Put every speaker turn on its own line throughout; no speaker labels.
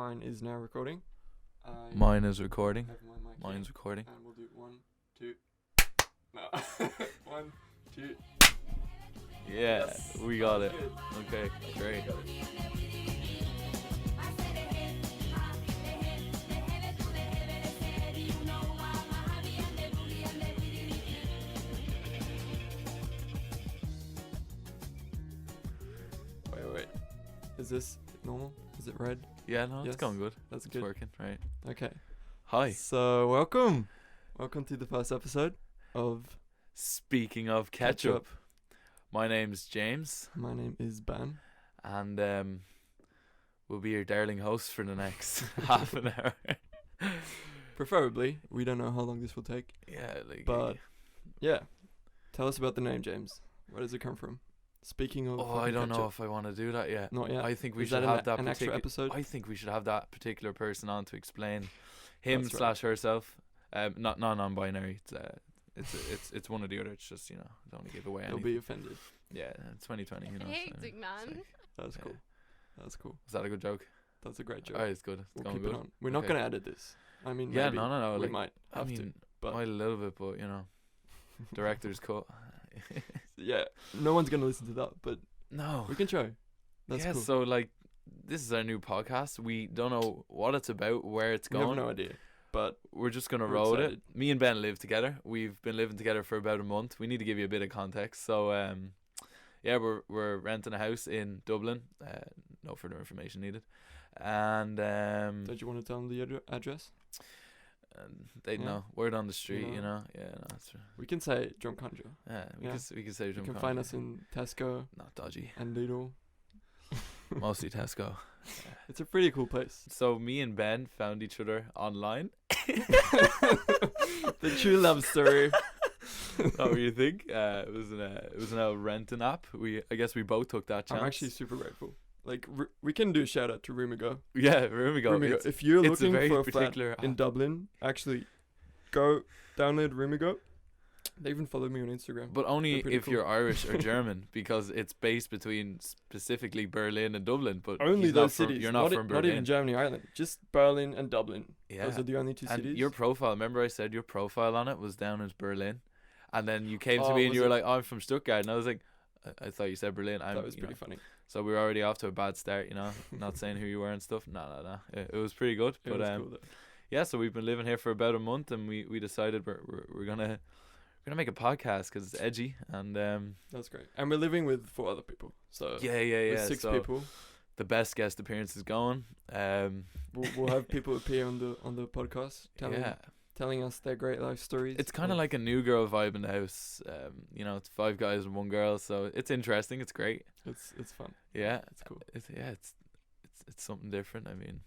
Mine is now recording.
Mine is recording.
Have my mic
Mine's
here,
recording.
and we'll do 1, 2. No. 1, 2.
Yeah,
Yes.
we got it.
Good.
Okay, great.
Got it. Wait. Is this normal? Is it red?
Yeah, no,
Yes.
it's going good.
That's
It's
good.
working, right?
Okay.
Hi.
So, welcome. Welcome to the first episode of
Speaking of ketchup, my name's James,
My name is Ben.
and we'll be your darling host for the next half an hour.
Preferably. We don't know how long this will take.
Yeah, like.
But- Yeah. Tell us about the name, James. Where does it come from? Speaking of
Oh, I
fucking
don't know
ketchup.
if I want to do that yet.
Not yet.
I think we
Is
should
that
have that
an extra
particular
episode?
I think we should have that particular person on to explain him
That's right.
slash herself. Not non-binary. It's one or the other. It's just, don't want to give away
They'll
anything.
be offended.
Yeah, 2020.
Hectic,
so-
man.
That's
Yeah.
cool. That's cool.
Is that a good joke?
That's a great joke.
Alright, it's good. It's
We'll
going
keep
good.
it on. We're not
Okay.
gonna edit this. I mean,
Yeah,
maybe.
no.
We
Like,
might
I
have
mean,
to. But
might a little bit, but director's cut.
yeah, no one's gonna listen to that. But
No.
we can try. That's
yeah,
cool.
so like, this is our new podcast. We don't know what it's about, where it's
We have
going.
no idea. But
We're just gonna
We're
roll
excited.
it. Me and Ben live together. We've been living together for about a month. We need to give you a bit of context. So, yeah, we're renting a house in Dublin. No further information needed. And
don't you want to tell them the address?
they
Yeah.
know word on the street.
know.
Yeah, no, that's right.
We can say Drunk Conjure.
Yeah, we
Yeah.
can say
You
Jump
can
on.
find us in Tesco
Not dodgy.
and Lidl.
Mostly Tesco.
It's a pretty cool place.
So me and Ben found each other online.
The true love story.
What do you think? It was an old renting app. I guess we both took that chance.
I'm actually super grateful. Like, we can do a shout out to Rumigo.
yeah. Here we go.
Rumigo.
It's,
If you're
it's a
looking
very
for a flat
particular
in
app.
Dublin, actually, go download Rumigo. They even follow me on Instagram.
But only
They're pretty
if
cool.
you're Irish or German, because it's based between specifically Berlin and Dublin. But
Only
he's
those
not from,
cities.
You're not from
Not
Berlin.
even Germany, Ireland. Just Berlin and Dublin.
Yeah.
Those are the only two
And
cities.
your profile, remember I said your profile on it was down as Berlin, and then you came to
Oh,
me and
was
you were
it?
like, "Oh, I'm from Stuttgart," and I was like, "I thought you said Berlin."
That was pretty funny.
So we were already off to a bad start, not saying who you were and stuff. No. It was pretty good,
It
but
was cool though.
yeah. So we've been living here for about a month, and we decided we're gonna make a podcast because it's edgy, and
That's great. And we're living with 4 other people. So
yeah.
with 6
So
people.
the best guest appearance is going.
We'll have people appear on the podcast telling us their great life stories.
It's kind of like a new girl vibe in the house. It's 5 guys and 1 girl, so it's interesting. It's great.
it's fun.
Yeah,
It's cool.
It's something different. I mean,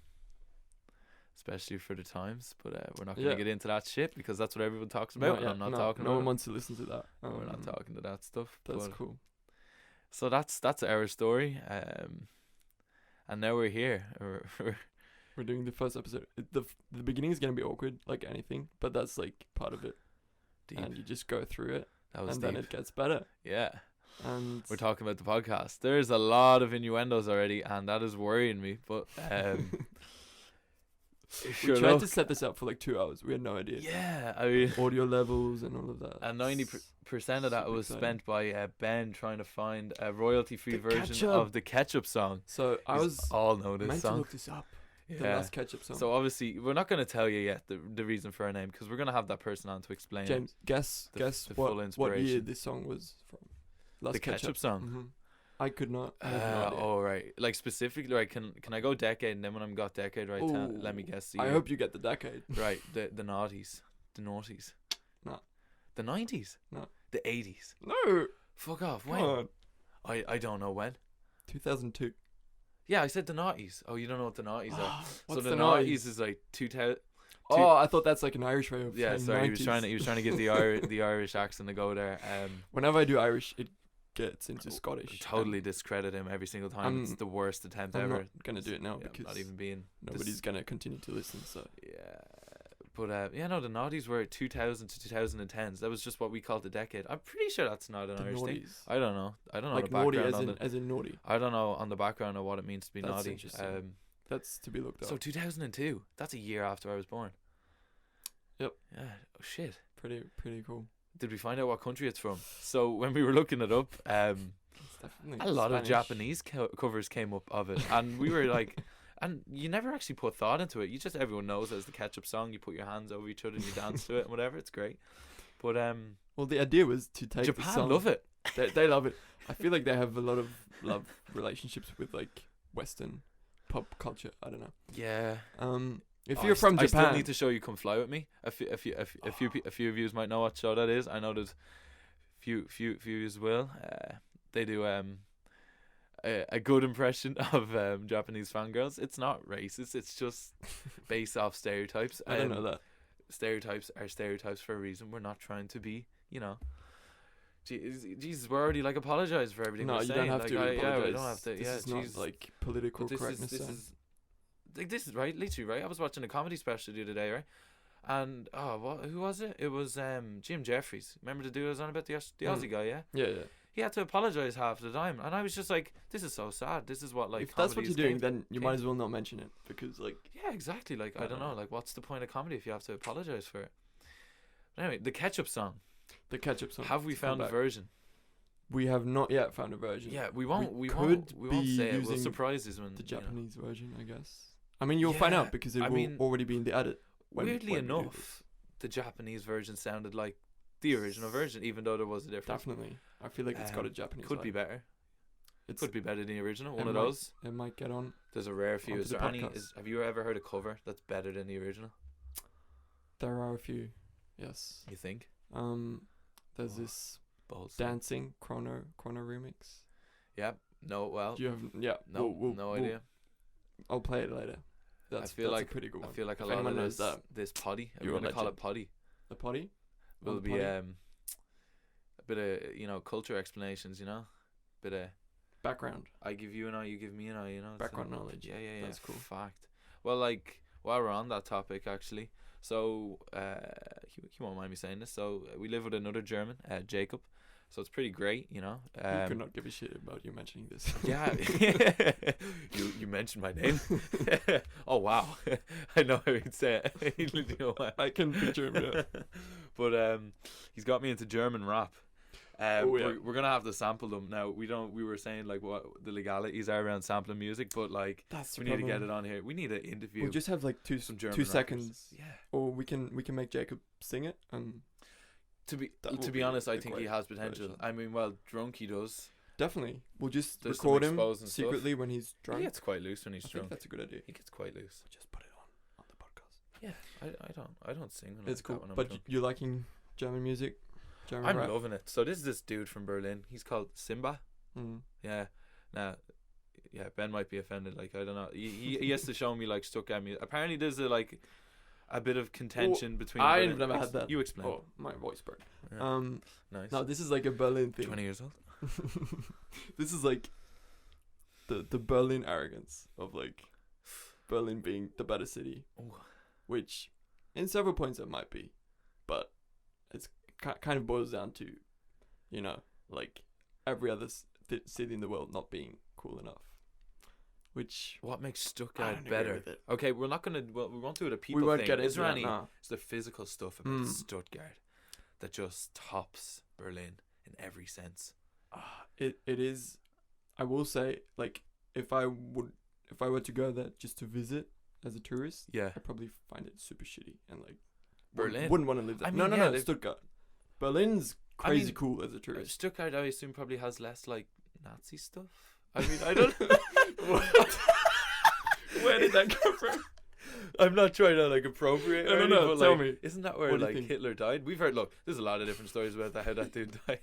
especially for the times. But we're not gonna
Yeah.
get into that shit because that's what everyone talks about. And I'm not talking
No
about
one
it.
wants to listen to that.
We're not talking to that stuff.
That's
but-
cool.
So that's our story. And now we're here.
We're doing the first episode. The beginning is gonna be awkward, like anything, but that's like part of it.
Deep.
And you just go through it,
That was
and
deep.
then it gets better.
Yeah.
And
We're talking about the podcast. There's a lot of innuendos already, and that is worrying me. But
we tried to set this up for like 2 hours. We had no idea.
yeah, I mean,
Audio levels and all of that.
and 90% of that
Super
was
exciting.
spent by Ben trying to find a royalty-free
The
version
Ketchup.
of the Ketchup song.
So I
You
was
all know this
meant to
song.
look this up. The
Yeah.
last Ketchup song.
So obviously, we're not going to tell you yet the reason for our name because we're going to have that person on to explain
James, guess
the
what
full
year
inspiration.
this song was from. Last
the Ketchup song.
I could not. I have no idea.
Oh right, like specifically, right? Can I go decade and then when I'm got decade right? Let me
Ooh,
guess.
I hope you get the decade.
Right, the noughties, the noughties.
No.
The 90s.
No.
The 80s.
No.
Fuck off.
Come
When?
on.
I don't know when.
2002.
Yeah, I said the noughties. Oh, you don't know what the noughties are. So
What's
the
the
noughties is like 2000.
Oh, I thought that's like an Irish way of
Yeah,
saying
sorry.
90s.
He was trying to get the the Irish accent to go there.
Whenever I do Irish, it gets into Scottish.
Totally discredit him every single time. It's the worst attempt
I'm
ever.
not gonna do it now
Yeah,
because
not even being
nobody's gonna continue to listen. So
Yeah, but the noughties were 2000 to 2010s. That was just what we called the decade. I'm pretty sure that's not an
the
Irish thing.
naughties,
I don't know. I don't know
like
the
naughty
background
as
on
in
the.
as in naughty.
I don't know on the background of what it means to be
That's
naughty.
interesting. That's to be looked
So
up.
2002. That's a year after I was born.
Yep.
Yeah. Oh shit.
Pretty cool.
Did we find out what country it's from? So when we were looking it up,
It's definitely
a lot of
Spanish.
Japanese covers came up of it, and we were like, and you never actually put thought into it. You just, everyone knows it as the Ketchup song. You put your hands over each other and you dance to it and whatever. It's great. But
Well, the idea was to take the
Japan
song.
love it.
They love it. I feel like they have a lot of love relationships with like Western pop culture. I don't know.
Yeah.
If
Oh,
you're from
I
Japan,
still need to show you Come Fly With Me. A few of you might know what show that is. I know that few yous will. They do a good impression of Japanese fangirls. It's not racist. It's just based off stereotypes.
I don't know that.
Stereotypes are stereotypes for a reason. We're not trying to be, Jesus, we're already like apologize for everything.
No,
we're
you
saying.
don't have
like,
to apologize.
Yeah, we don't have to.
This
yeah,
is not
Jesus.
like political
But
correctness.
This
zone.
is like, this is right, literally right. I was watching a comedy special the other day, right? And who was it? It was Jim Jeffries. Remember the dude I was on about, the Aussie guy? Yeah.
Yeah.
He had to apologize half the time, and I was just like, "This is so sad. This is what like."
If that's what you're doing,
comedies
then you
came-
might as well not mention it because like
Yeah, exactly. Like I
I
don't
don't
know. Like, what's the point of comedy if you have to apologize for it? But anyway, the Ketchup song.
the Ketchup song.
Have we
to come
found a
back.
version?
We have not yet found a version.
Yeah, we won't.
We
We
could
won't. We won't
be
say it. We'll
using
surprise us when
The
you know.
Japanese version, I guess. I mean, you'll find
Yeah,
out because it
I
will
mean,
already be in the edit.
Weirdly
when we do
enough, the Japanese version sounded like the original version, even though there was a
this.
difference.
Definitely. I feel like it's got a Japanese.
Could be
vibe.
better.
It's
Could be better than the original.
it
One of
might-
those.
It might get on.
There's a rare few.
onto
Is
the
there any?
podcast.
Have you ever heard a cover that's better than the original?
There are a few. Yes.
You think?
There's
Oh,
this
Bold.
dancing chrono remix.
Yep. No. Well.
Do you have? Yeah.
No.
we'll-
no
we'll-
idea.
I'll play it later. That's
feel
that's
like-
a pretty good
I
one.
feel like a
If
lot
anyone
of
knows
this potty. I'm
you're a
gonna call it
legend.
potty.
The potty
Will
the
be
potty?
a bit of culture explanations. Bit of.
background.
I give you an eye, you give me an eye. it's
Background
a-
knowledge.
Yeah.
That's cool.
Fact. Well, like while we're on that topic, actually, so you won't mind me saying this. So we live with another German, Jacob. So it's pretty great,
We could not give a shit about you mentioning this.
Yeah, you mentioned my name. Oh wow, I know how he'd say it. You know what?
I can picture him. Yeah.
But he's got me into German rap.
Oh, yeah.
We're gonna have to sample them now. We were saying like what the legalities are around sampling music, but like
That's
we need to get it on here. We need to interview
We'll just have like
some German
two
rappers.
seconds,
Yeah.
or we can make Jacob sing it.
To be
That will
to
be
be honest, I
the
think he
great
has potential.
version.
I mean, well, drunk he does.
Definitely, we'll just
There's some
record him
exposing stuff.
secretly when he's drunk.
He gets quite loose when he's
I think
drunk.
that's a good idea.
He gets quite loose.
We'll just put it on the podcast.
Yeah, I don't sing. When
It's
I'm,
cool.
When I'm
But
drunk.
you're liking German music, German
I'm
rap.
loving it. So this is this dude from Berlin. He's called Simba.
Mm.
Yeah. Now, yeah, Ben might be offended. Like I don't know. He has to show me like stuck at me. Apparently, there's a bit of contention between.
I've
Berlin-
never had that.
You explain.
Oh, my voice broke.
Yeah. Nice.
No, this is like a Berlin thing.
20 years old.
This is like the Berlin arrogance of like Berlin being the better city,
Ooh.
which in several points it might be, but it's kind of boils down to, like every other city in the world not being cool enough. Which
What makes
I
Stuttgart
don't agree
better?
with it.
Okay, we're not gonna. Well, we won't do it a people
we won't
thing.
get
Is
into
there
that,
any?
nah.
Is the physical stuff about
Mm.
Stuttgart that just tops Berlin in every sense?
It is. I will say, like, if I were to go there just to visit as a tourist,
Yeah.
I'd probably find it super shitty and like
Berlin?
wouldn't want to live there.
I mean,
no,
yeah,
no,
they've-
Stuttgart. Berlin's
I
crazy
mean,
cool as a tourist.
Stuttgart, I assume, probably has less like Nazi stuff. I mean, I don't.
Where did that come from?
I'm not trying to like appropriate.
No,
or
no,
anything, but,
tell
like,
me.
Isn't that where
What do you
like
think?
Hitler died? We've heard. Look, there's a lot of different stories about that. How that dude died.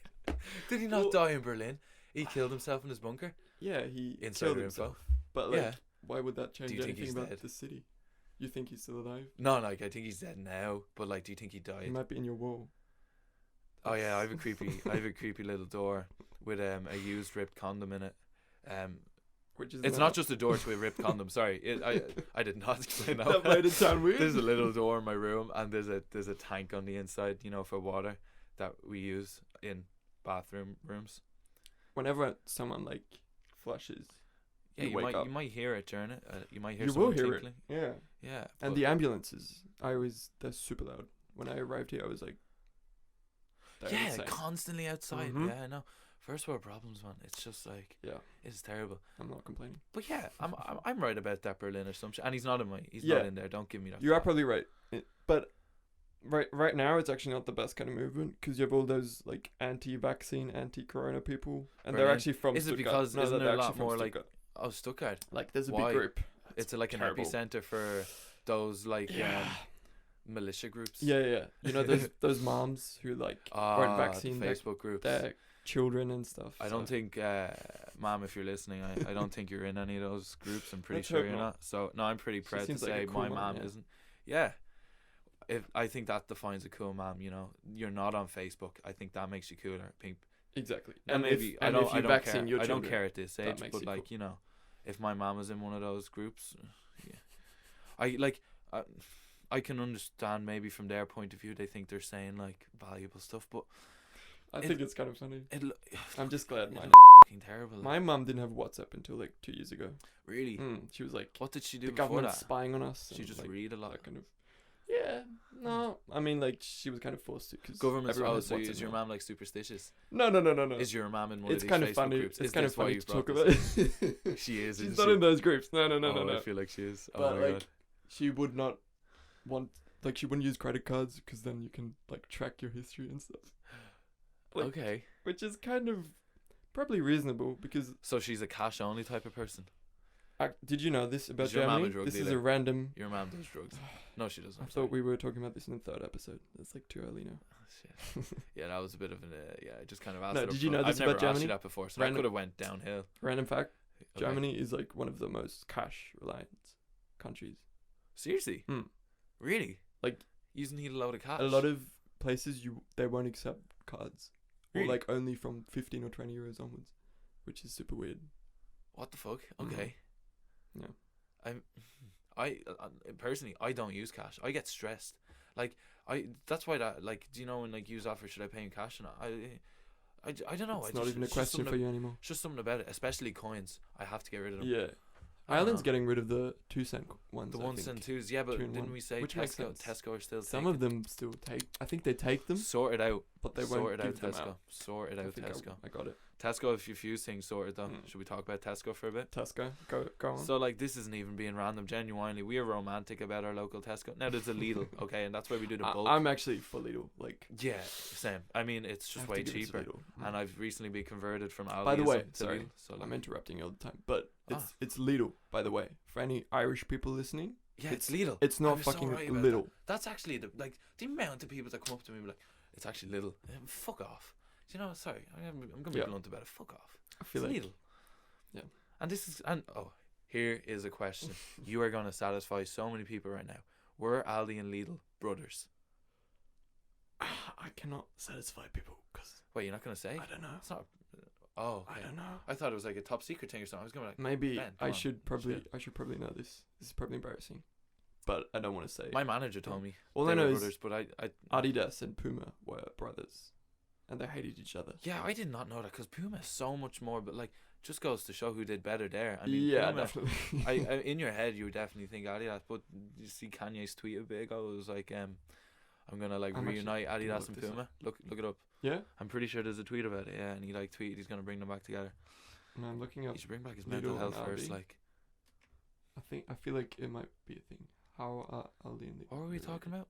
Did he not
Well-
die in Berlin? He killed himself in his bunker.
Yeah, he
Insider
killed
info.
himself. But like,
Yeah.
why would that change
Do you think
anything
he's
about
dead?
the city? You think he's still alive?
No, like I think he's dead now. But like, do you think he
He
died?
might be in your wall.
Oh yeah, I have a creepy little door with a used ripped condom in it.
Which is
It's not just a door to a ripped condom. Sorry, I did not explain that.
that made it sound weird.
There's a little door in my room, and there's a tank on the inside, for water that we use in bathroom rooms.
Whenever someone like flushes
Yeah,
you wake up.
You might hear it during it. You might hear
You
someone
will hear
tinkling.
it. Yeah.
Yeah.
And
but-
the ambulances, they're super loud. When I arrived here, I was like, they're
yeah,
insane.
constantly outside.
Mhm.
Yeah, I know. First world problems, man. It's just like
Yeah,
it's terrible.
I'm not complaining.
But yeah, I'm right about that Berlin or some shit. And he's not
Yeah.
not in there. Don't give me that.
You are
crap.
probably right. But right now, it's actually not the best kind of movement because you have all those like anti-vaccine, anti-corona people, and they're
Berlin.
actuy from
Is it
Stuttgart.
because
No,
isn't
they're
there a
actually
lot
from
more like
Stuttgart.
Stuttgart?
Like there's a
Why?
big group.
It's like an
terrible.
epicenter for those like
Yeah.
militia groups.
Yeah. You know those moms who like weren't vaccinated,
the Facebook groups.
their children and stuff.
I don't think, Mom, if you're listening, I don't think you're in any of those groups. I'm pretty
Let's
sure
hope
you're
not.
not. So no, I'm pretty proud to
seems like
say
a cool
my
mom,
mom
yeah.
isn't. Yeah, if I think that defines a cool mom. You know, you're not on Facebook. I think that makes you cooler. I think
exactly.
and maybe
if you
I don't
vaccine
care.
your
I don't
children,
care at this
that
age,
makes
but
you
like
cool.
you know, if my mom was in one of those groups, yeah, I like. I can understand maybe from their point of view they think they're saying like valuable stuff, but
I think it's kind of funny. I'm just glad
it
mine.
looks fucking terrible.
My mum didn't have WhatsApp until like 2 years ago.
Really?
She was like,
What did she do
the
before
government's
that?
spying on us.
She
and,
just
like,
read a lot.
that kind of. Yeah, no. I mean, like she was kind of forced to because
Government's.
everyone
Oh,
has
so
WhatsApp
is your
now.
mom like superstitious?
No.
Is your mom in one
It's
of these
kind
Facebook
of funny.
groups?
It's
Is
kind of
this why
funny
you
to talk
brought
about.
this? She is.
She's
isn't
not
she?
in those groups. No.
Oh, I feel like she is. Oh
But
my
like,
god.
she would not want. Like she wouldn't use credit cards because then you can like track your history and stuff. Like,
Okay.
which is kind of probably reasonable because
So she's a cash only type of person.
did you know this about
Is your mum a
Germany?
drug
This is
dealer?
a random.
Your mom does drugs. No, she doesn't.
I
I'm sorry.
thought we were talking about this in the third episode. It's like too early now.
Oh, shit. Yeah, that was a bit of an. Yeah, I just kind of asked.
No,
it up
did you
front.
know this
I've never
about
asked you
Germany?
that before, so I
Random-
could have went downhill.
Random fact:
Okay.
Germany is like one of the most cash reliant countries.
Seriously?
Hmm.
Really?
Like,
you just need a load of cash.
A lot of places they won't accept cards,
Really?
or like only from 15 or 20 euros onwards, which is super weird.
What the fuck?
Mhm.
Okay.
Yeah.
I personally, I don't use cash. I get stressed. Like that's why that like, do you know when like you offer should I pay in cash? And I don't know.
It's not even a question for you anymore.
It's just something about it, especially coins. I have to get rid of them.
Yeah.
I don't
Ireland's
know.
getting rid of the 2 cent ones.
The
I
1
think.
cent twos, yeah, but
2 and
didn't
1,
we say
which makes
Tesco?
sense.
Tesco are still
Some
taking
of them still take. I think they take them,
sort it out.
but they
Sort
won't
it out,
give them
Tesco.
out.
Sort it
I
out,
think
Tesco.
I got it.
Tesco, if you few things sorted though.
Mm.
Should we talk about Tesco for a bit?
Tesco, go on.
So like this isn't even being random. Genuinely, we are romantic about our local Tesco. Now there's a Lidl, okay, and that's why we do the bulk.
I'm actually for Lidl. Like,
Yeah, same. I mean, it's
I
just
have
way
to give it to
cheaper.
Lidl.
And I've recently been converted from Aldi.
By the way,
to
sorry,
Lidl, so like,
I'm interrupting you all the time, but
Ah.
it's Lidl. By the way, for any Irish people listening,
yeah, it's Lidl.
it's
I
not
was so
fucking
right about
Lidl.
That's actually the amount of people that come up to me and be like, it's actually Lidl. Fuck off. You know, sorry, I'm gonna be
Yeah.
blunt about it. Fuck off.
I feel
It's
like
Lidl.
Yeah.
And here is a question. You are gonna satisfy so many people right now. Were Aldi and Lidl brothers?
I cannot satisfy people because
Wait, you're not gonna say?
I don't know.
It's not. Oh, okay.
I don't know.
I thought it was like a top secret thing or something. I was gonna be like,
Maybe
Ben, come
I
on,
should probably know this. This is probably embarrassing, but I don't want to say.
my manager told me
All
they
I know
were
is
brothers, but I
Adidas and Puma were brothers, and they hated each other.
yeah, I did not know that because Puma is so much more, but like just goes to show who did better there. I mean,
yeah,
Puma,
definitely.
I in your head you would definitely think Adidas, but you see Kanye's tweet a bit ago. It was like, I'm gonna like
I'm actually
reunite
gonna
Adidas
look
and
this up.
Puma. Look it up.
Yeah,
I'm pretty sure there's a tweet about it. Yeah, and he like tweeted he's gonna bring them back together.
no, I'm looking up.
He should bring back his
Lidl
mental
and
health first.
Aldi.
Like,
I feel like it might be a thing. How are Aldi and Lidl
what were we
related?
talking about?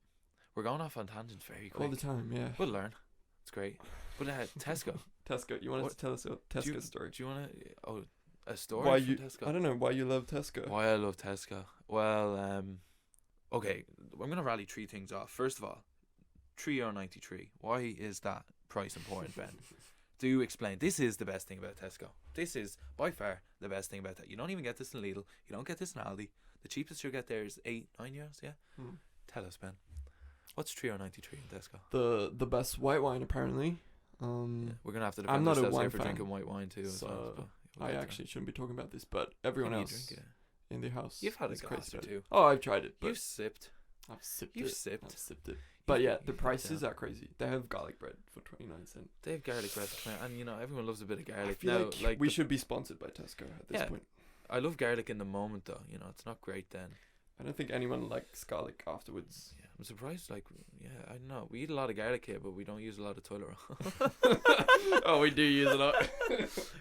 We're going off on tangents very quick.
All the time? Yeah.
We'll learn. It's great. But Tesco.
Tesco. You wanted
What-
to tell us a
do you-
Tesco story?
Do you want to? Oh, a story
Why
from
you?
Tesco.
I don't know why you love Tesco.
Why I love Tesco. Well, okay, I'm gonna rally three things off. First of all, €3.93. Why is that price important, Ben? Do explain. This is the best thing about Tesco. This is by far the best thing about that. You don't even get this in Lidl. You don't get this in Aldi. The cheapest you'll get there is €8-9. Yeah.
Hmm.
Tell us, Ben. What's €3.93 in Tesco?
The best white wine apparently.
Yeah, we're gonna have to defend
I'm not a
ourselves
wine
here for
fan,
drinking white wine too. as well,
so
but we'll
I
get to
actually shouldn't be talking about this, but everyone
that. Can
else
you drink it?
in the house.
You've had a
is
glass
crazy
or
about it.
two.
Oh, I've tried it, but
You've sipped.
I've sipped
You've
it.
sipped.
I've sipped it. But yeah, the
you've
prices
down.
are crazy. They have garlic bread for 99¢.
They have garlic bread, and you know everyone loves a bit of
I
garlic.
feel
Now,
like we
the-
should be sponsored by Tesco at this
Yeah.
point.
I love garlic in the moment though. You know, it's not great then.
I don't think anyone likes garlic afterwards.
Yeah, I'm surprised. Like, yeah, I don't know. We eat a lot of garlic here, but we don't use a lot of toilet roll.
Oh, we do use a lot.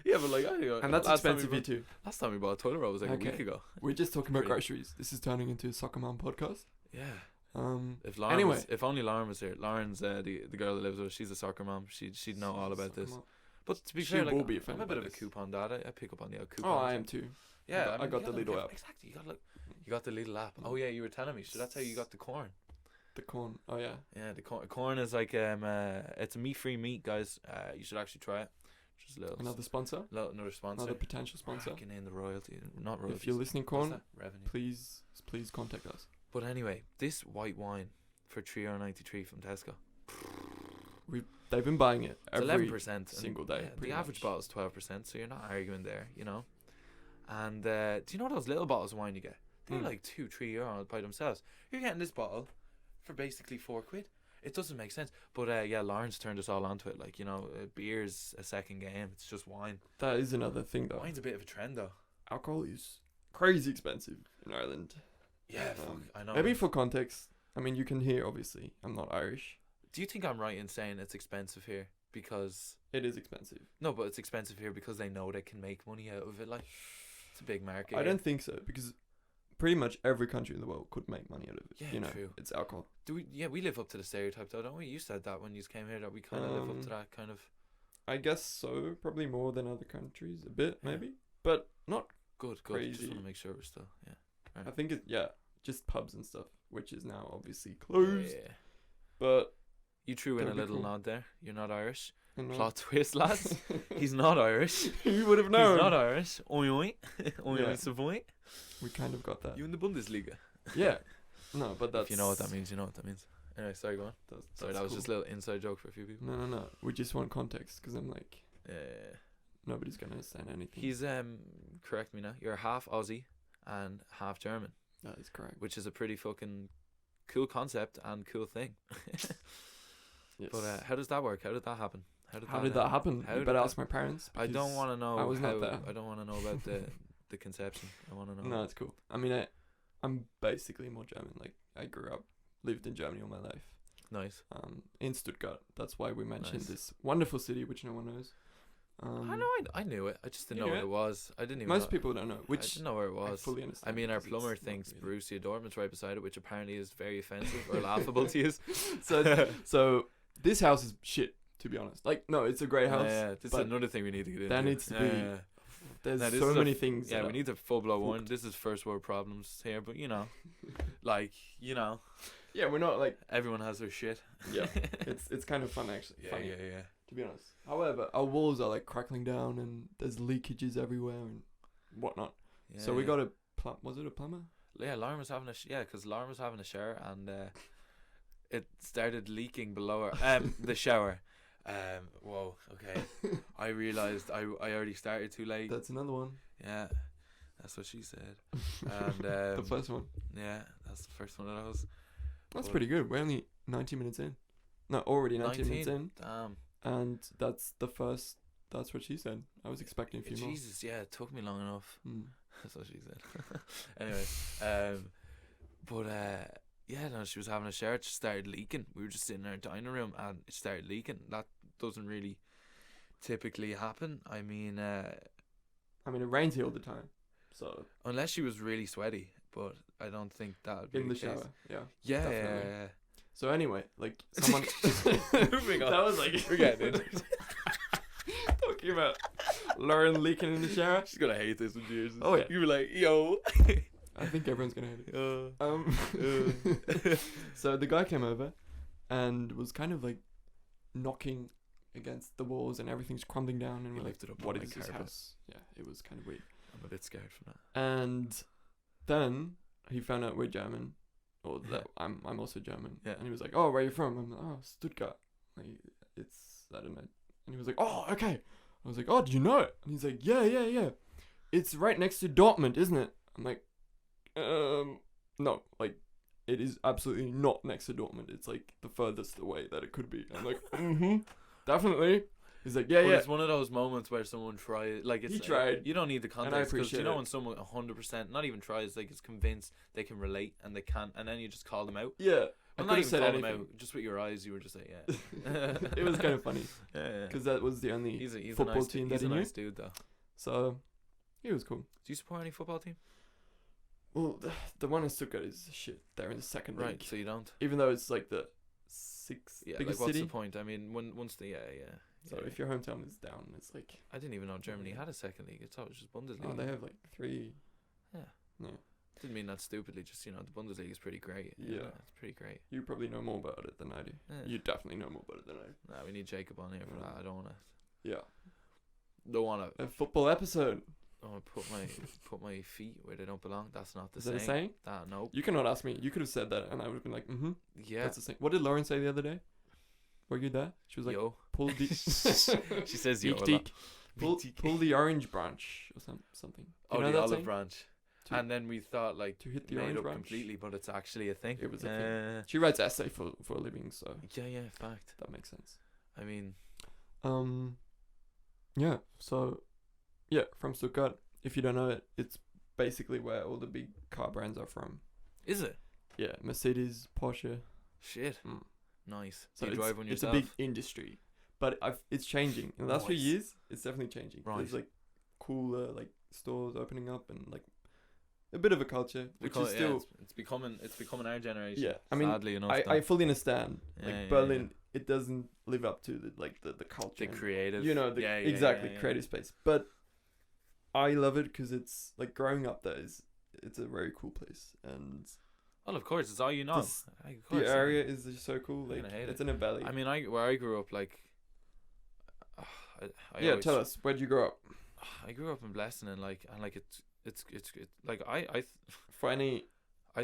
Yeah, but like,
And that's expensive here too.
Last time we bought toilet roll was like a week ago.
We're just talking about
Pretty-
groceries. This is turning into a Soccer Mom podcast.
Yeah.
If
If only Lauren was here. Lauren's the girl that lives with us. She's a soccer mom. She'd know all about this. But to be
She
fair, like,
will be
I'm
offended
a bit
by
of a
this.
coupon dad. I pick up on the
Oh,
coupons.
I am too.
Yeah,
I got the Lidl app.
Exactly. You got the Lidl app. Oh yeah, you were telling me. So that's how you got the corn.
The corn. Oh yeah.
Yeah, the corn is like it's a meat-free meat, guys. You should actually try it. Just a little
Another sponsor.
another sponsor.
Another potential sponsor.
Racking in the royalty, not royalties.
If you're listening,
What's
corn,
that? Revenue.
please contact us.
But anyway, this white wine for €3.93 from Tesco.
They've been buying it
It's
every
11%
single day.
Yeah, the
pretty
average
much.
bottle is 12%, so you're not arguing there, you know. And do you know those little bottles of wine you get? They're like €2-3 by themselves. You're getting this bottle for basically £4. It doesn't make sense. But yeah, Lawrence turned us all onto it. Like, you know, beer's a second game. It's just wine.
That is another thing though.
Wine's a bit of a trend though.
Alcohol is crazy expensive in Ireland.
Yeah, fuck, I know.
Maybe for context, I mean, you can hear obviously I'm not Irish.
Do you think I'm right in saying it's expensive here because
It is expensive.
no, but it's expensive here because they know they can make money out of it? Like, it's a big market.
I don't think so because pretty much every country in the world could make money out of it.
Yeah,
you know,
true.
it's alcohol.
Do we? Yeah, we live up to the stereotype though, don't we? You said that when you came here that we kind of live up to that kind of.
I guess so. Probably more than other countries, a bit
Yeah.
maybe, but not.
Good. Just
Crazy.
want to make sure we're still. Yeah. Right.
I think just pubs and stuff, which is now obviously closed.
Yeah.
But
You threw in a
That'd be
little
cool.
nod there. You're not Irish.
you know,
Plot twist, lads. He's not Irish.
you would have
He's
known.
not Irish. Oi oi. Oi
Yeah.
oi Savoy.
We kind of got that.
You in the Bundesliga.
Yeah. No, but that's.
If you know what that means, you know what that means. Anyway, sorry, go on. Sorry, that was just a little inside joke for a few people.
No. We just want context because I'm like
Yeah.
nobody's gonna understand anything.
He's correct me now. You're half Aussie and half German,
That is correct.
which is a pretty fucking cool concept and cool thing.
Yes.
But how does that work? How did that happen?
How did that happen?
How
You
did
better
that-
ask my parents.
I don't
because
want to know.
I was
how,
not there.
I don't want to know about the conception. I want to know.
No, it's cool. I mean, I'm basically more German. Like I grew up, lived in Germany all my life.
Nice.
In Stuttgart. That's why we mentioned
Nice.
this wonderful city, which no one knows.
I know. I knew it. I just didn't
You
know
knew
what
it?
it was. I didn't even.
Most
know,
people don't know.
I
Which
didn't know where it
I
was.
fully understand.
I mean, our
because
plumber
it's not
thinks
really-
Borussia Dortmund's right beside it, which apparently is very offensive or laughable to use.
So this house is shit. To be honest, like no, it's a great house.
Yeah, this is
but
another thing we need to get into.
that needs to
Yeah,
be-
yeah, yeah.
There's
No, this
so
is a
many things.
Yeah,
that
we
are
need to full blow one.
fucked.
This is first world problems here, but you know, like you know,
Yeah, we're not like.
everyone has their shit.
Yeah, it's kind of fun actually.
Yeah,
funny,
yeah.
To be honest. However, our walls are like crackling down and there's leakages everywhere and whatnot.
Yeah,
So we
yeah.
got a was it a plumber?
Yeah, Lauren was having because Lauren was having a shower and it started leaking below her. The shower. Whoa. Okay. I realized I already started too late.
That's another one.
Yeah, that's what she said. And
The first one.
yeah, that's the first one of those.
That's
Well-
pretty good. We're only 90 minutes in. No, already 90 minutes in.
Damn.
And that's the first. That's what she said. I was expecting a few more.
Jesus, yeah, it took me long enough.
Mm.
That's what she said. Anyway, but yeah, no, she was having a shower. It just started leaking. We were just sitting in our dining room, and it started leaking. That doesn't really typically happen. I mean,
I mean, it rains here all the time. So
unless she was really sweaty, but I don't think that would be
in the
case.
shower, yeah.
Yeah, yeah,
definitely.
yeah.
So anyway, like someone.
Moving on.
That was like
We're getting into
talking about Lauren leaking in the shower.
She's gonna hate this when she hears this.
Oh, yeah.
You were like, yo.
I think everyone's gonna hate it. So the guy came over and was kind of like knocking against the walls and everything's crumbling down and
He
we're like,
lifted up
what
on
is
my
this
carpet.
house? Yeah, it was kind of weird.
I'm a bit scared from that.
And then he found out we're German, or
Yeah.
that I'm also German.
Yeah.
And he was like, oh, where are you from? I'm like, oh, Stuttgart. Like, it's, I don't know. And he was like, oh, okay. I was like, oh, did you know it? And he's like, yeah. It's right next to Dortmund, isn't it? I'm like, no, like, it is absolutely not next to Dortmund. It's like the furthest away that it could be. I'm like, definitely. He's like, yeah,
But
yeah.
it's one of those moments where someone tries, like it's
He tried.
you don't need the context because
appreciate
you know
it.
when someone 100% not even tries, like is convinced they can relate and they can't, and then you just call them out.
Yeah. I
Well,
could
not
have
even
said
call
anything.
them out, just with your eyes. You were just like, yeah.
It was kind of funny
Yeah.
because that was the only
He's a
football
nice,
team
he's
that
a
he knew.
nice dude though.
So it was cool.
Do you support any football team?
Well, the one in Stuttgart is shit. They're in the second
Right,
league,
so you don't.
even though it's like the sixth
Yeah,
biggest
like what's
city.
the point? I mean, once the yeah.
So
yeah.
if your hometown is down, it's like
I didn't even know Germany had a second league. It's always just Bundesliga.
oh, they have like 3.
Yeah.
No,
Didn't mean that stupidly. Just the Bundesliga is pretty great.
Yeah.
It's pretty great.
you probably know more about it than I do.
Yeah.
You definitely know more about it than I do.
Nah, we need Jacob on here for that. I don't wanna.
Yeah,
Don't wanna.
a football episode.
I wanna put my feet where they don't belong. That's not the
Is that a
saying.
saying?
That no.
You cannot ask me. You could have said that, and I would have been like, mm-hmm.
Yeah.
That's the same. What did Lauren say the other day? Were you there? She was like,
Yo.
pull the
She says yo.
Deek,
a lot.
deek. Pull,
Deek.
pull the orange branch or something. Do
Oh,
you know
the
that
olive
saying?
branch.
To-
And then we thought like
to hit the
made
orange
up
branch.
completely, but it's actually a thing.
It was a thing. She writes essay for a living, so
Yeah, fact.
that makes sense.
I mean,
Yeah. So, yeah, from Stuttgart. If you don't know it, it's basically where all the big car brands are from.
is it?
Yeah, Mercedes, Porsche.
Shit.
Mm.
Nice.
So
Do you drive one
it's
yourself?
a big industry, but it's changing. In the last few
Nice.
years, it's definitely changing.
Right.
There's like cooler like stores opening up and like a bit of a culture, which
Because,
is still
it's becoming our generation.
yeah. I mean,
sadly enough,
I fully understand.
Yeah,
Like
yeah,
Berlin, it doesn't live up to the culture,
the
and,
creative.
you know, exactly
yeah.
creative space. But I love it because it's like growing up there it's a very cool place, and
Well, of course, it's all you know.
This-
Of course,
the area is just so cool.
You're
Like
gonna hate
it's
it.
in a valley.
I mean, where I grew up, like, I
yeah,
always-
tell us, where'd you grow up?
I grew up in Blessing, and like it's like I
For any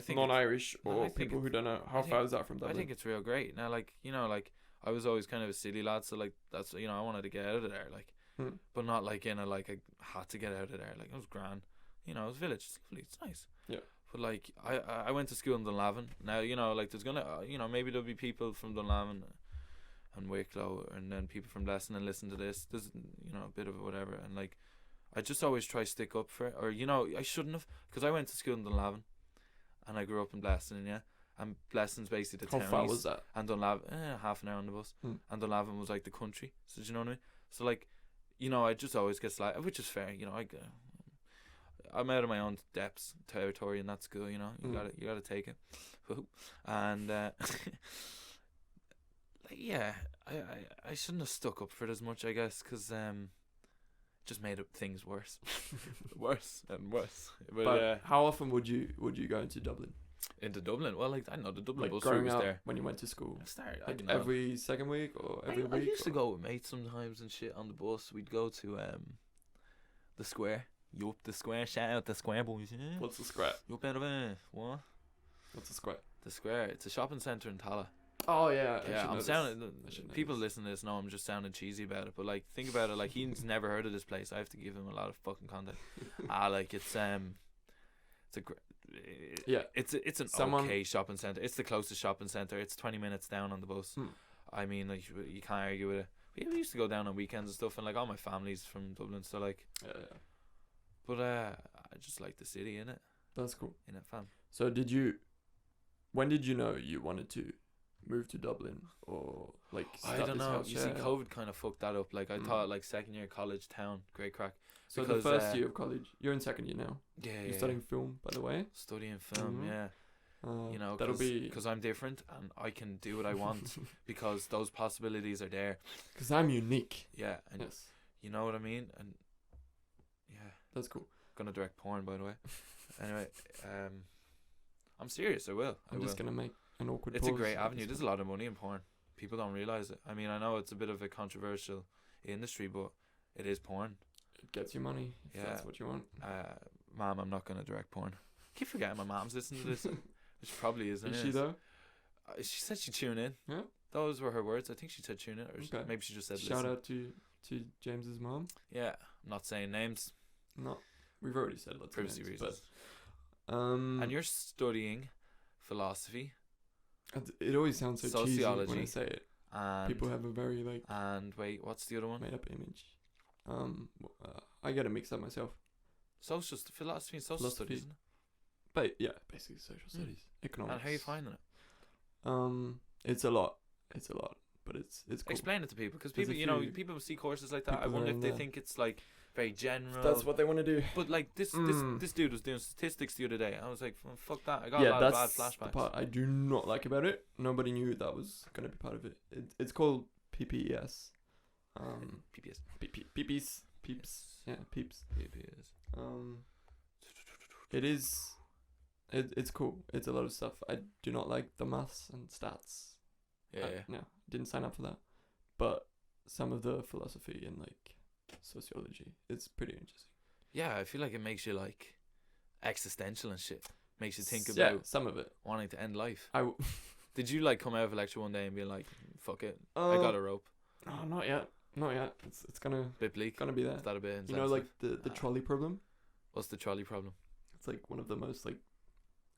think
non-Irish
no,
or
I think
people who don't know, how
I
far
think-
is that from
I
Dublin?
think it's real great. Now, like, like I was always kind of a silly lad, so like that's I wanted to get out of there, like,
Hmm.
but not like in a like I had to get out of there. Like it was grand, it was village, it's lovely, it's nice.
Yeah.
But like I went to school in Dunlavin. Now like there's gonna maybe there'll be people from Dunlavin and Wicklow, and then people from Lesson and listen to this. There's a bit of whatever, and like I just always try stick up for it, or I shouldn't have, because I went to school in Dunlavin, and I grew up in Blessing, and Blessing's basically the
How
town.
far was that?
And Dunlavin, half an hour on the bus.
Hmm.
And Dunlavin was like the country. So do you know what I mean? So like, I just always get slack, which is fair. I'm out of my own depths territory in that school. You gotta take it. And yeah, I shouldn't have stuck up for it as much, I guess, because just made up things worse, worse and worse.
But how often would you go into Dublin?
Into Dublin, well, like I know the Dublin
Like
bus route
growing
was
up
there.
when you went to school,
I
like
don't know.
every second week or every
I
week.
used to
or-
go with mates sometimes and shit on the bus. We'd go to the square. Yup, the square. Shout out the square boys. Yeah.
What's the square?
Yup, out of it. What?
What's the square?
The square. It's a shopping centre in Tala.
Oh yeah. I
Yeah,
should know
I'm
this.
sounding.
I should know
People
this.
listening to this know I'm just sounding cheesy about it, but like think about it. Like he's never heard of this place. I have to give him a lot of fucking context. Like it's a.
Yeah.
It's an okay shopping centre. It's the closest shopping centre. It's 20 minutes down on the bus.
Hmm.
I mean, like you can't argue with it. We used to go down on weekends and stuff, and like all my family's from Dublin, so like.
Yeah.
But I just like the city, innit?
That's cool.
In it, fam.
So when did you know you wanted to move to Dublin or like
I
start
don't
this
know.
house?
You see,
Yeah.
COVID kind of fucked that up. Like I
Mm.
thought, like second year college town, great crack.
So
because,
the first year of college, you're in second year now.
Yeah,
You're studying film, by the way.
studying film.
Mhm.
Yeah,
That'll be
because I'm different and I can do what I want because those possibilities are there.
because I'm unique.
Yeah, and
Yes,
you know what I mean. And yeah,
that's cool.
gonna direct porn, by the way. Anyway, I'm serious. I will.
I'm just gonna make an awkward.
It's a
pause
great
at
avenue.
this
There's a lot of money in porn. People don't realize it. I mean, I know it's a bit of a controversial industry, but it is porn.
It gets you money if
Yeah.
that's what you want.
Mom, I'm not gonna direct porn. Keep forgetting my mom's listening to this, which probably isn't.
Is she though?
She said she'd tune in.
Yeah.
Those were her words. I think she said tune in, or
Okay.
maybe she just said
Shout
listen.
out to James's mom.
Yeah, I'm not saying names.
No, we've already said lots
Privacy
of names,
reasons.
but
And you're studying philosophy.
it always sounds so cheesy when I
Sociology.
say it.
and
People have a very like
and wait, what's the other one?
made up image. I get it mixed up myself.
Philosophy and social
Philosophy.
studies, isn't it?
But yeah, basically social studies, economics.
And how are you finding it?
It's a lot. It's a lot, but it's cool.
Explain it to people, because
There's
people,
a few
people see courses like that. I
people
wonder
that are
if they
in there.
think it's like very general.
That's what they want to do.
But like this dude was doing statistics the other day. I was like, well, fuck that. I got a
Yeah,
lot of bad
that's
flashbacks.
the part I do not like about it. Nobody knew that was gonna be part of it. It's called PPES.
PPS.
Peeps. Yeah, peeps.
PPS.
It is. It's cool. It's a lot of stuff. I do not like the maths and stats.
Yeah.
No, didn't sign up for that. But some of the philosophy and like sociology, it's pretty interesting.
Yeah, I feel like it makes you like existential and shit. Makes you think
Yeah,
about
some of it.
wanting to end life.
I w-
Did you like come out of a lecture one day and be like, fuck it, I got a rope?
No, not yet. Not yet. It's gonna
Bit bleak.
be there.
Is that a bit insensitive?
You know, like the trolley problem.
What's the trolley problem?
It's like one of the most like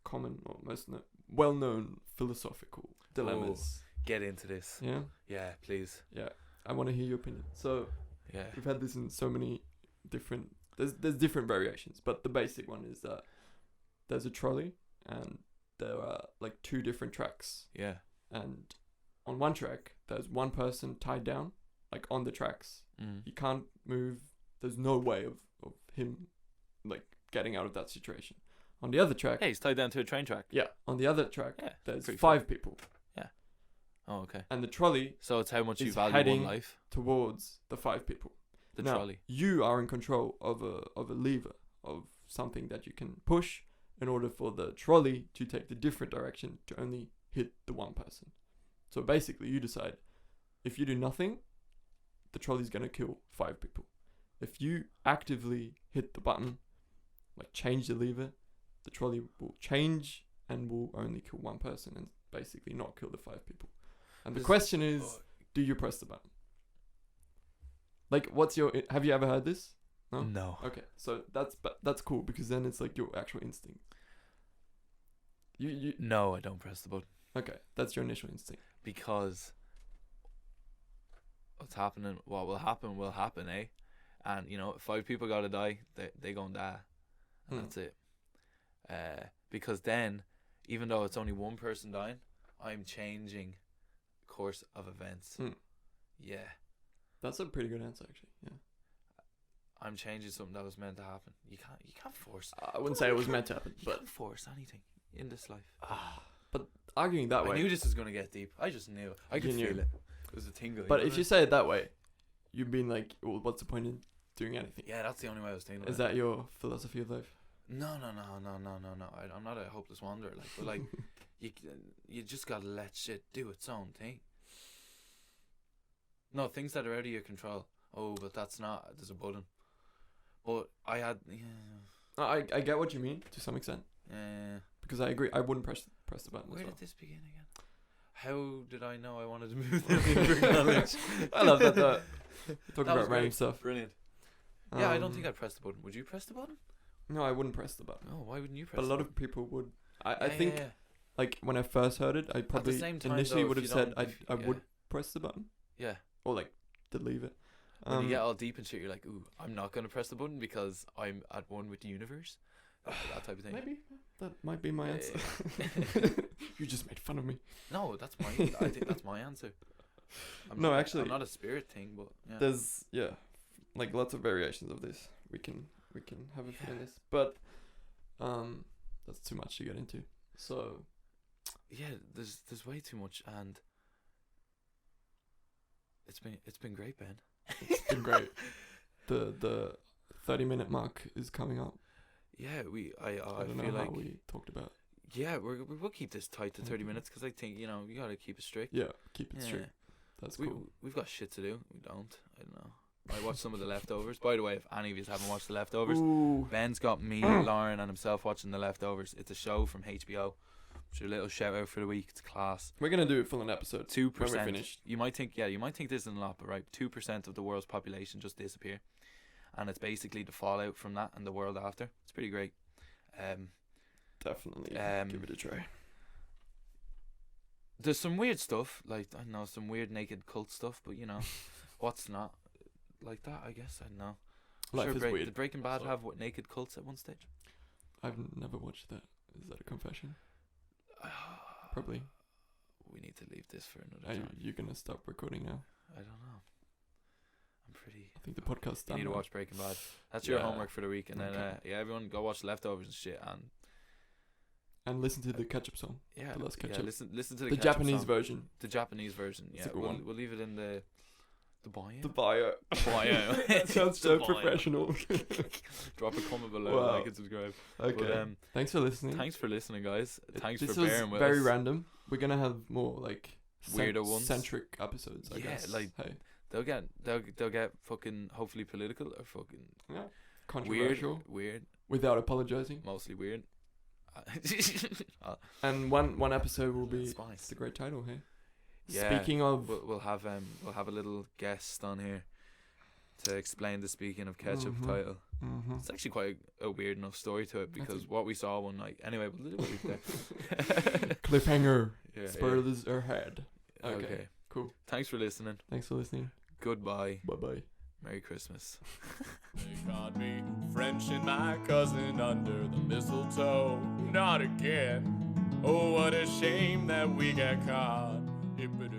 common or most well-known philosophical dilemmas.
Get into this.
Yeah.
Yeah, please.
Yeah. I want to hear your opinion. So
Yeah.
we've had this in so many different. There's different variations, but the basic one is that there's a trolley and there are like two different tracks,
Yeah.
and on one track there's one person tied down, like on the tracks.
Mm.
He can't move. There's no way of him like getting out of that situation. On the other track,
Hey, he's tied down to a train track.
yeah, on the other track,
Yeah,
there's
pretty
5 people,
Oh, okay.
and the trolley
So it's how much you
It's
value
heading
one life.
towards the 5 people.
The
Now,
trolley.
you are in control of a lever, of something that you can push in order for the trolley to take the different direction to only hit the one person. So basically, you decide, if you do nothing, the trolley's gonna kill 5 people. If you actively hit the button, like change the lever, the trolley will change and will only kill one person and basically not kill the 5 people. And the question is, do you press the button? Like, have you ever heard this? No?
No.
Okay, so that's cool, because then it's like your actual instinct. You
No, I don't press the button.
okay, that's your initial instinct.
Because what will happen, eh? And you know, if 5 people gotta die, they gonna die, and that's it. Because then, even though it's only one person dying, I'm changing course of events. Yeah,
That's a pretty good answer, actually. Yeah.
I'm changing something that was meant to happen. You can't force.
I wouldn't say it was meant to happen,
You
but
can't force anything in this life.
but arguing that
I
way.
knew this was gonna get deep. I just knew. I could
You knew.
feel it. It was a tingle.
But if you say it that way, you've been like, well, what's the point in doing anything?
yeah, that's the only way I was thinking.
Is that your philosophy of life?
No. I'm not a hopeless wanderer. Like, but like, you just gotta let shit do its own thing. No, things that are out of your control. Oh, but that's not. There's a button. But I had. Yeah.
I get what you mean to some extent, because I agree. I wouldn't press the button.
Where
as well.
did this begin again? How did I know I wanted to move the knowledge?
I love that. Talking
That was
about random
great.
stuff.
Brilliant. Yeah, I don't think I'd press the button. Would you press the button?
No, I wouldn't press the button.
No, why wouldn't you press
But a
the
lot
button?
of people would. I think like when I first heard it, I
At
probably
the same time,
initially
though,
would
if
have
you
said
don't-
I would press the button
Yeah.
or like to leave it.
When you get all deep and shit, you're like, ooh, I'm not going to press the button because I'm at one with the universe. That type of thing.
Maybe that might be my answer. You just made fun of me.
No, that's my. I think that's my answer.
No, actually-
I'm not a spirit thing, but yeah.
There's like lots of variations of this. We can have a feel in this, but that's too much to get into. So
Yeah, there's way too much, and it's been great, Ben.
it's been great. The 30-minute mark is coming up.
Yeah, I
don't know
feel
how
like
we talked about.
yeah, we'll keep this tight to 30
Mhm.
minutes because I think you gotta keep it strict.
Yeah, keep it
Yeah.
straight. That's cool.
We've got shit to do. We don't. I don't know. I watched some of The Leftovers. By the way, if any of you haven't watched The Leftovers,
Ooh.
Ben's got me, Lauren, and himself watching The Leftovers. It's a show from HBO. So a little shout out for the week. It's class.
We're gonna do it full an episode
2%.
when we're finished.
You might think this isn't a lot, but right, 2% of the world's population just disappear, and it's basically the fallout from that and the world after. It's pretty great.
Definitely
Um,
give it a try.
There's some weird stuff, like I don't know, some weird naked cult stuff, but you know, what's not like that? I guess I don't know.
Life is weird.
Did Breaking Bad
So-
have naked cults at one stage?
I've never watched that. Is that a confession? Probably.
We need to leave this for another time.
You're gonna stop recording now?
I don't know. I'm pretty.
I think the podcast's
You
done.
need to
now.
watch Breaking Bad. That's your
Yeah.
homework for the week, and then
Okay.
everyone go watch Leftovers and shit,
And listen to the Ketchup song.
yeah,
The last
yeah.
Ketchup.
Listen to the
The
Ketchup
Japanese
song.
version.
The Japanese version.
It's
Yeah,
a good one.
we'll leave it in the bio.
The bio.
Bio.
That sounds
The
so
bio.
professional.
Drop a comment below,
Wow.
like and subscribe.
Okay.
But,
Thanks for listening.
thanks for listening, guys. Thanks
this
for
was
bearing with
very
us.
random. We're gonna have more like
Weirder ones.
centric episodes. I
Yeah,
guess.
like-
hey,
They'll get fucking hopefully political or fucking
controversial
weird,
without apologizing.
mostly weird.
And one episode will be.
That's fine.
It's a great title. Hey.
Yeah,
Speaking of.
We'll have a little guest on here to explain the Speaking of Ketchup
Mhm.
title.
Mhm.
It's actually quite a weird enough story to it because
a-
what we saw one night. Anyway, we'll leave it there.
Cliffhanger.
Yeah,
Spoilers ahead.
yeah.
Okay.
Okay.
Cool.
Thanks for listening.
Thanks for listening.
Goodbye.
Bye bye.
Merry Christmas.
They caught me French and my cousin under the mistletoe. Not again. Oh, what a shame that we got caught. Hippity